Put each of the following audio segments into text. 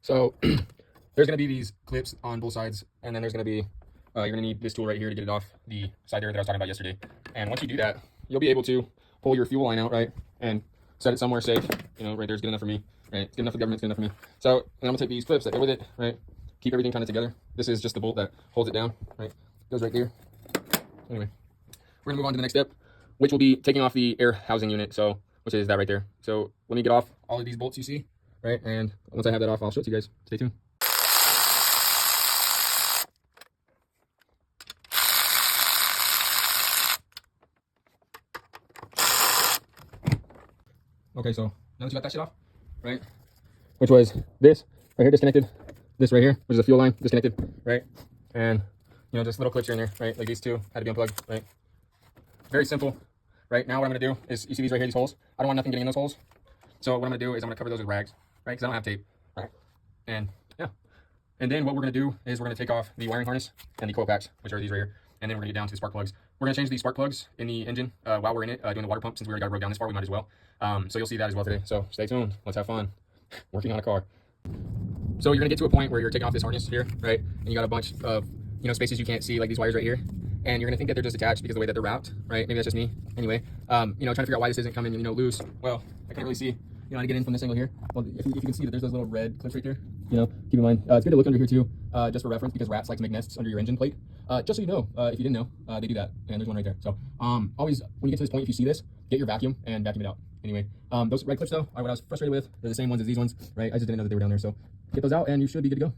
So there's going to be these clips on both sides, and then there's going to be, you're going to need this tool right here to get it off the side there that I was talking about yesterday. And once you do that, you'll be able to pull your fuel line out, right, and set it somewhere safe. You know, right there's good enough for me, right? It's good enough for the government, it's good enough for me. So, and I'm going to take these clips that go with it, right? Keep everything kind of together. This is just the bolt that holds it down, right? Goes right there. Anyway, we're going to move on to the next step, which will be taking off the air housing unit, so, which is that right there. So let me get off all of these bolts you see, right? And once I have that off, I'll show it to you guys. Stay tuned. Okay, so now that you got that shit off, right? Which was this right here disconnected, this right here, which is a fuel line disconnected, right? And you know, just little clips here and there, right? Like these two had to be unplugged, right? Very simple, right? Now what I'm gonna do is, you see these right here, these holes? I don't want nothing getting in those holes. So what I'm gonna do is I'm gonna cover those with rags, right? Because I don't have tape, right? And yeah. And then what we're gonna do is we're gonna take off the wiring harness and the coil packs, which are these right here. And then we're gonna get down to the spark plugs. We're gonna change the spark plugs in the engine while we're in it, doing the water pump. Since we already got broke down this far, we might as well. So you'll see that as well today. So stay tuned. Let's have fun working on a car. So you're gonna get to a point where you're taking off this harness here, right? And you got a bunch of, you know, spaces you can't see, like these wires right here. And you're gonna think that they're just attached because of the way that they're wrapped, right? Maybe that's just me. Anyway, you know, trying to figure out why this isn't coming, you know, loose. Well, I can't really see, you know, how to get in from this angle here. Well, if you can see that there's those little red clips right there, you know, keep in mind. It's good to look under here too, just for reference, because rats like to make nests under your engine plate. Just so you know, if you didn't know, they do that. And there's one right there. So always, when you get to this point, if you see this, get your vacuum and vacuum it out. Anyway, those red clips though are what I was frustrated with. They're the same ones as these ones, right? I just didn't know that they were down there. So get those out and you should be good to go.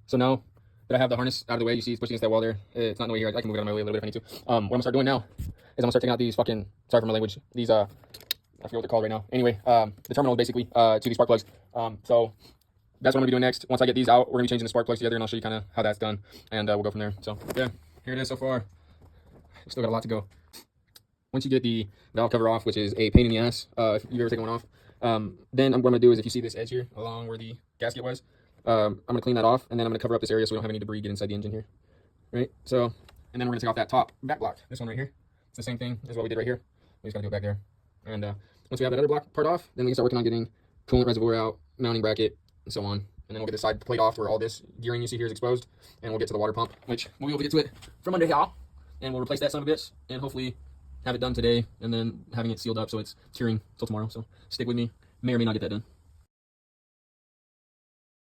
So now that I have the harness out of the way, you see it's pushing against that wall there. It's not in the way here. I can move it on my way a little bit if I need to. What I'm gonna start doing now is I'm gonna start taking out these fucking, sorry for my language, these I forget what they're called right now. Anyway, the terminal basically to these spark plugs. So that's what I'm gonna be doing next. Once I get these out, we're gonna be changing the spark plugs together, and I'll show you kind of how that's done, and we'll go from there. So yeah, here it is so far. We've still got a lot to go. Once you get the valve cover off, which is a pain in the ass if you've ever taken one off, then what I'm gonna do is, if you see this edge here along where the gasket was, I'm gonna clean that off, and then I'm gonna cover up this area so we don't have any debris get inside the engine here, right? So, and then we're gonna take off that top back block, this one right here. It's the same thing as what we did right here. We just gotta do it back there. And once we have that other block part off, then we can start working on getting coolant reservoir out, mounting bracket, and so on. And then we'll get the side plate off where all this gearing you see here is exposed, and we'll get to the water pump, which we'll be able to get to it from under here, and we'll replace that son of a bitch, and hopefully have it done today, and then having it sealed up so it's curing till tomorrow. So stick with me. May or may not get that done.